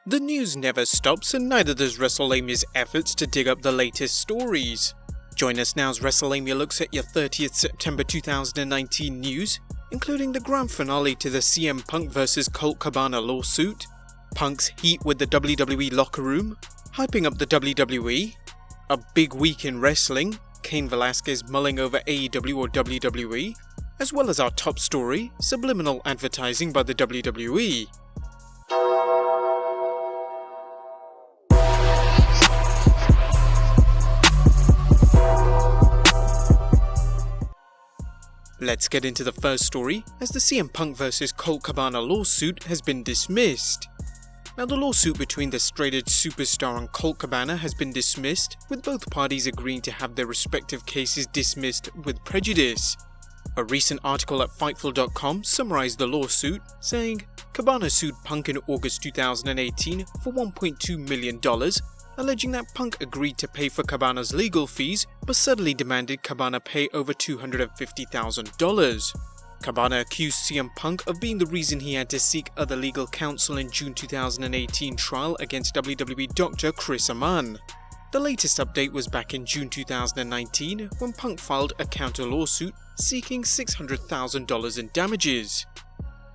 The news never stops, and neither does Wrestlemania's efforts to dig up the latest stories. Join us now as Wrestlelamia looks at your 30th September 2019 news, including the grand finale to the CM Punk vs COLT CABANA lawsuit, Punk's heat with the WWE locker room, hyping up the WWE, a big week in wrestling, Cain Velasquez mulling over AEW or WWE, as well as our top story, subliminal advertising by the WWE. Let's get into the first story, as the CM Punk vs COLT CABANA lawsuit has been dismissed. Now, the lawsuit between the straight-edge superstar and COLT CABANA has been dismissed, with both parties agreeing to have their respective cases dismissed with prejudice. A recent article at Fightful.com summarized the lawsuit, saying, CABANA sued Punk in August 2018 for $1.2 million, alleging that Punk agreed to pay for CABANA's legal fees, but suddenly demanded CABANA pay over $250,000. CABANA accused CM Punk of being the reason he had to seek other legal counsel in June 2018 trial against WWE doctor Chris Amann. The latest update was back in June 2019, when Punk filed a counter lawsuit seeking $600,000 in damages.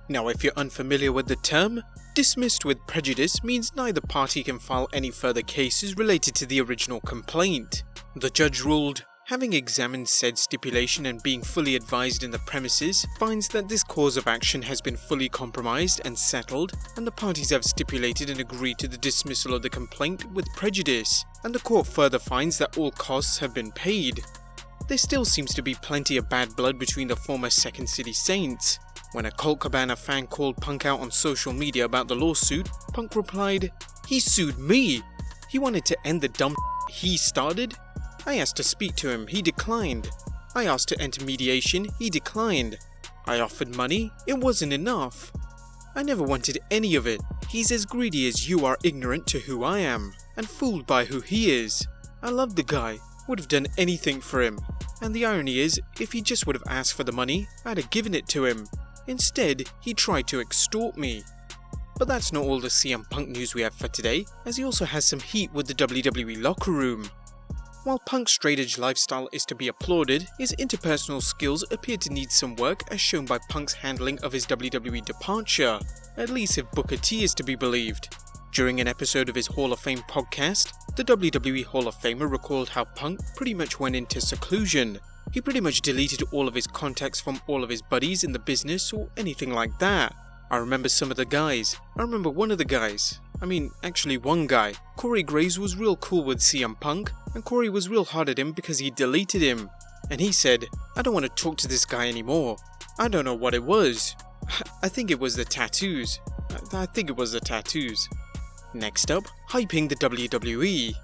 Now, if you're unfamiliar with the term, dismissed with prejudice means neither party can file any further cases related to the original complaint. The judge ruled, having examined said stipulation and being fully advised in the premises, finds that this cause of action has been fully compromised and settled, and the parties have stipulated and agreed to the dismissal of the complaint with prejudice, and the court further finds that all costs have been paid. There still seems to be plenty of bad blood between the former Second City Saints. When a COLT CABANA fan called Punk out on social media about the lawsuit, Punk replied, "He sued me. He wanted to end the dumb he started. I asked to speak to him, he declined. I asked to enter mediation, he declined. I offered money, it wasn't enough. I never wanted any of it. He's as greedy as you are ignorant to who I am, and fooled by who he is. I love the guy, would have done anything for him. And the irony is, if he just would have asked for the money, I'd have given it to him. Instead, he tried to extort me." But that's not all the CM Punk news we have for today, as he also has some heat with the WWE locker room. While Punk's straight-edge lifestyle is to be applauded, his interpersonal skills appear to need some work, as shown by Punk's handling of his WWE departure, at least if Booker T is to be believed. During an episode of his Hall of Fame podcast, the WWE Hall of Famer recalled how Punk pretty much went into seclusion. He pretty much deleted all of his contacts from all of his buddies in the business or anything like that. I remember some of the guys. I remember one of the guys. Actually one guy. Corey Graves was real cool with CM Punk, and Corey was real hard at him because he deleted him. And he said, "I don't want to talk to this guy anymore." I don't know what it was. I think it was the tattoos. Next up, hyping the WWE.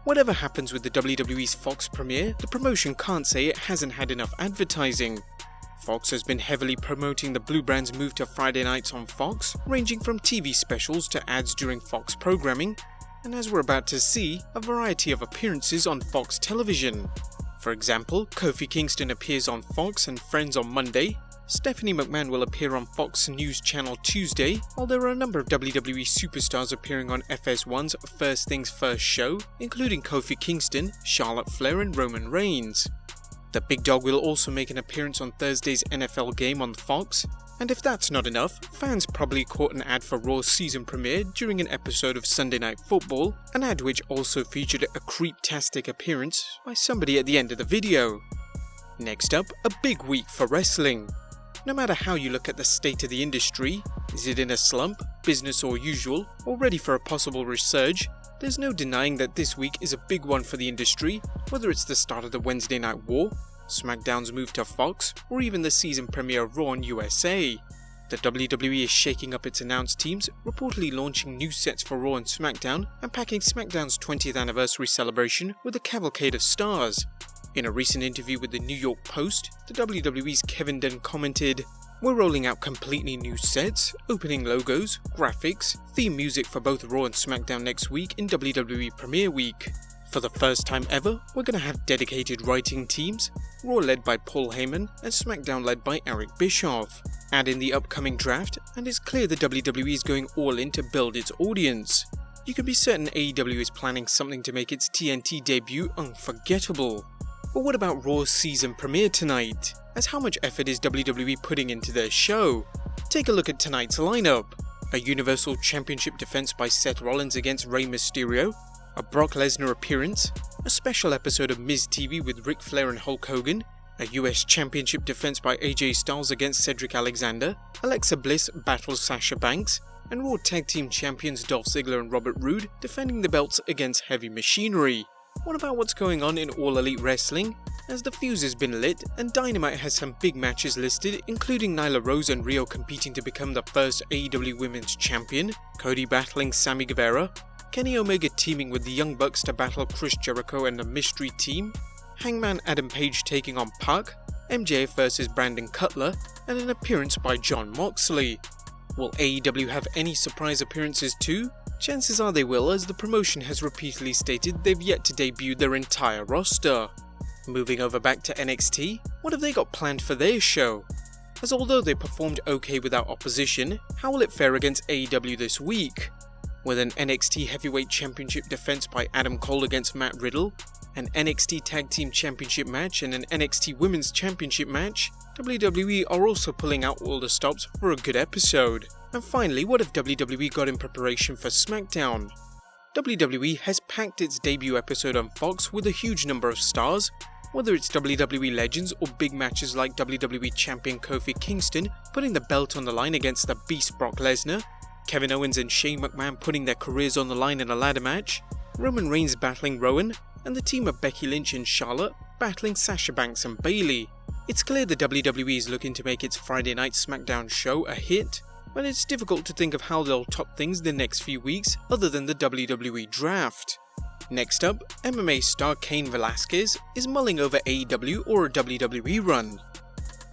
Whatever happens with the WWE's Fox premiere, the promotion can't say it hasn't had enough advertising. Fox has been heavily promoting the Blue Brand's move to Friday nights on Fox, ranging from TV specials to ads during Fox programming, and as we're about to see, a variety of appearances on Fox television. For example, Kofi Kingston appears on Fox and Friends on Monday, Stephanie McMahon will appear on Fox News Channel Tuesday, while there are a number of WWE superstars appearing on FS1's First Things First show, including Kofi Kingston, Charlotte Flair and Roman Reigns. The Big Dog will also make an appearance on Thursday's NFL game on Fox, and if that's not enough, fans probably caught an ad for Raw's season premiere during an episode of Sunday Night Football, an ad which also featured a creep-tastic appearance by somebody at the end of the video. Next up, a big week for wrestling. No matter how you look at the state of the industry, is it in a slump, business or usual, or ready for a possible resurge, there's no denying that this week is a big one for the industry, whether it's the start of the Wednesday Night War, SmackDown's move to Fox, or even the season premiere of Raw on USA. The WWE is shaking up its announced teams, reportedly launching new sets for Raw and SmackDown, and packing SmackDown's 20th anniversary celebration with a cavalcade of stars. In a recent interview with the New York Post, the WWE's Kevin Dunn commented, "We're rolling out completely new sets, opening logos, graphics, theme music for both Raw and SmackDown next week in WWE Premiere Week. For the first time ever, we're going to have dedicated writing teams, Raw led by Paul Heyman and SmackDown led by Eric Bischoff. Add in the upcoming draft, and it's clear the WWE is going all in to build its audience. you can be certain AEW is planning something to make its TNT debut unforgettable. But what about Raw's season premiere tonight? As how much effort is WWE putting into their show? Take a look at tonight's lineup. A Universal Championship defense by Seth Rollins against Rey Mysterio, a Brock Lesnar appearance, a special episode of Miz TV with Ric Flair and Hulk Hogan, a US Championship defense by AJ Styles against Cedric Alexander, Alexa Bliss battles Sasha Banks, and Raw Tag Team Champions Dolph Ziggler and Robert Roode defending the belts against Heavy Machinery. What about what's going on in All Elite Wrestling? As the fuse has been lit and Dynamite has some big matches listed, including Nyla Rose and Rio competing to become the first AEW Women's Champion, Cody battling Sammy Guevara, Kenny Omega teaming with the Young Bucks to battle Chris Jericho and the Mystery Team, Hangman Adam Page taking on Pac, MJF vs Brandon Cutler, and an appearance by Jon Moxley. Will AEW have any surprise appearances too? Chances are they will, as the promotion has repeatedly stated they've yet to debut their entire roster. Moving over back to NXT, what have they got planned for their show? As although they performed okay without opposition, how will it fare against AEW this week? With an NXT Heavyweight Championship defense by Adam Cole against Matt Riddle, an NXT Tag Team Championship match and an NXT Women's Championship match, WWE are also pulling out all the stops for a good episode. And finally, what have WWE got in preparation for SmackDown? WWE has packed its debut episode on Fox with a huge number of stars, whether it's WWE Legends or big matches like WWE Champion Kofi Kingston putting the belt on the line against the Beast Brock Lesnar, Kevin Owens and Shane McMahon putting their careers on the line in a ladder match, Roman Reigns battling Rowan, and the team of Becky Lynch and Charlotte battling Sasha Banks and Bayley. It's clear the WWE is looking to make its Friday night SmackDown show a hit, but it's difficult to think of how they'll top things the next few weeks other than the WWE Draft. Next up, MMA star Cain Velasquez is mulling over AEW or a WWE run.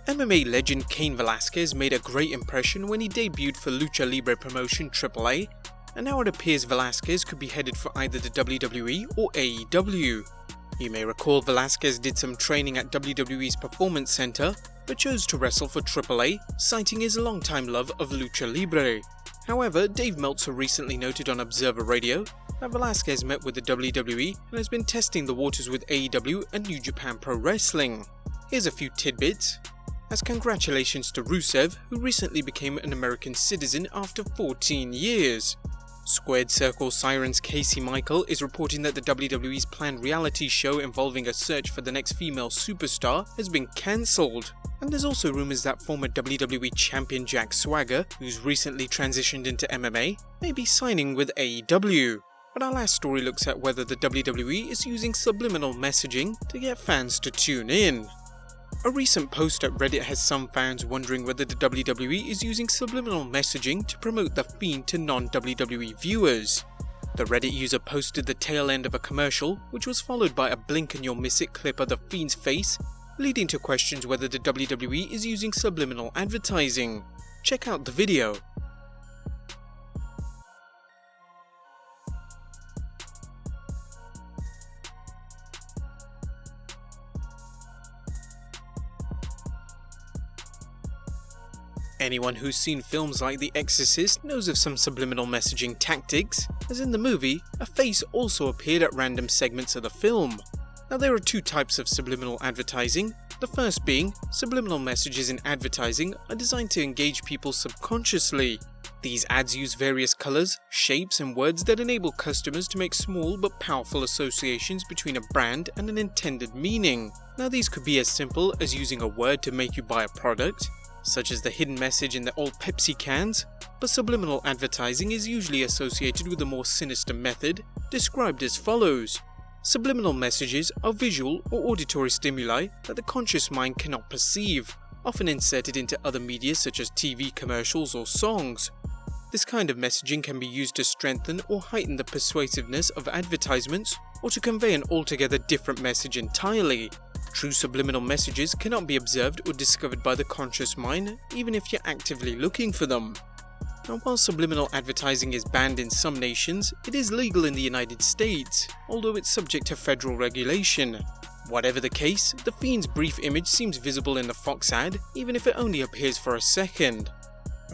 MMA legend Cain Velasquez made a great impression when he debuted for Lucha Libre promotion AAA, and now it appears Velasquez could be headed for either the WWE or AEW. You may recall Velasquez did some training at WWE's Performance Center, but chose to wrestle for AAA, citing his longtime love of Lucha Libre. However, Dave Meltzer recently noted on Observer Radio that Velasquez met with the WWE and has been testing the waters with AEW and New Japan Pro Wrestling. Here's a few tidbits. As congratulations to Rusev, who recently became an American citizen after 14 years. Squared Circle Sirens Casey Michael is reporting that the WWE's planned reality show involving a search for the next female superstar has been cancelled. And there's also rumours that former WWE Champion Jack Swagger, who's recently transitioned into MMA, may be signing with AEW. But our last story looks at whether the WWE is using subliminal messaging to get fans to tune in. A recent post at Reddit has some fans wondering whether the WWE is using subliminal messaging to promote The Fiend to non-WWE viewers. The Reddit user posted the tail end of a commercial, which was followed by a blink and you'll miss it clip of The Fiend's face, leading to questions whether the WWE is using subliminal advertising. Check out the video. Anyone who's seen films like The Exorcist knows of some subliminal messaging tactics, as in the movie, a face also appeared at random segments of the film. Now there are two types of subliminal advertising, the first being, subliminal messages in advertising are designed to engage people subconsciously. These ads use various colours, shapes and words that enable customers to make small but powerful associations between a brand and an intended meaning. Now these could be as simple as using a word to make you buy a product, such as the hidden message in the old Pepsi cans, but subliminal advertising is usually associated with a more sinister method, described as follows. Subliminal messages are visual or auditory stimuli that the conscious mind cannot perceive, often inserted into other media such as TV commercials or songs. This kind of messaging can be used to strengthen or heighten the persuasiveness of advertisements, or to convey an altogether different message entirely. True subliminal messages cannot be observed or discovered by the conscious mind, even if you're actively looking for them. Now, while subliminal advertising is banned in some nations, it is legal in the United States, although it's subject to federal regulation. Whatever the case, The Fiend's brief image seems visible in the Fox ad, even if it only appears for a second.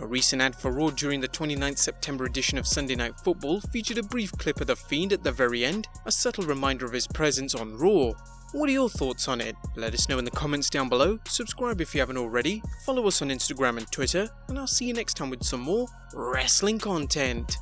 A recent ad for Raw during the 29th September edition of Sunday Night Football featured a brief clip of The Fiend at the very end, a subtle reminder of his presence on Raw. What are your thoughts on it? Let us know in the comments down below, subscribe if you haven't already, follow us on Instagram and Twitter, and I'll see you next time with some more wrestling content.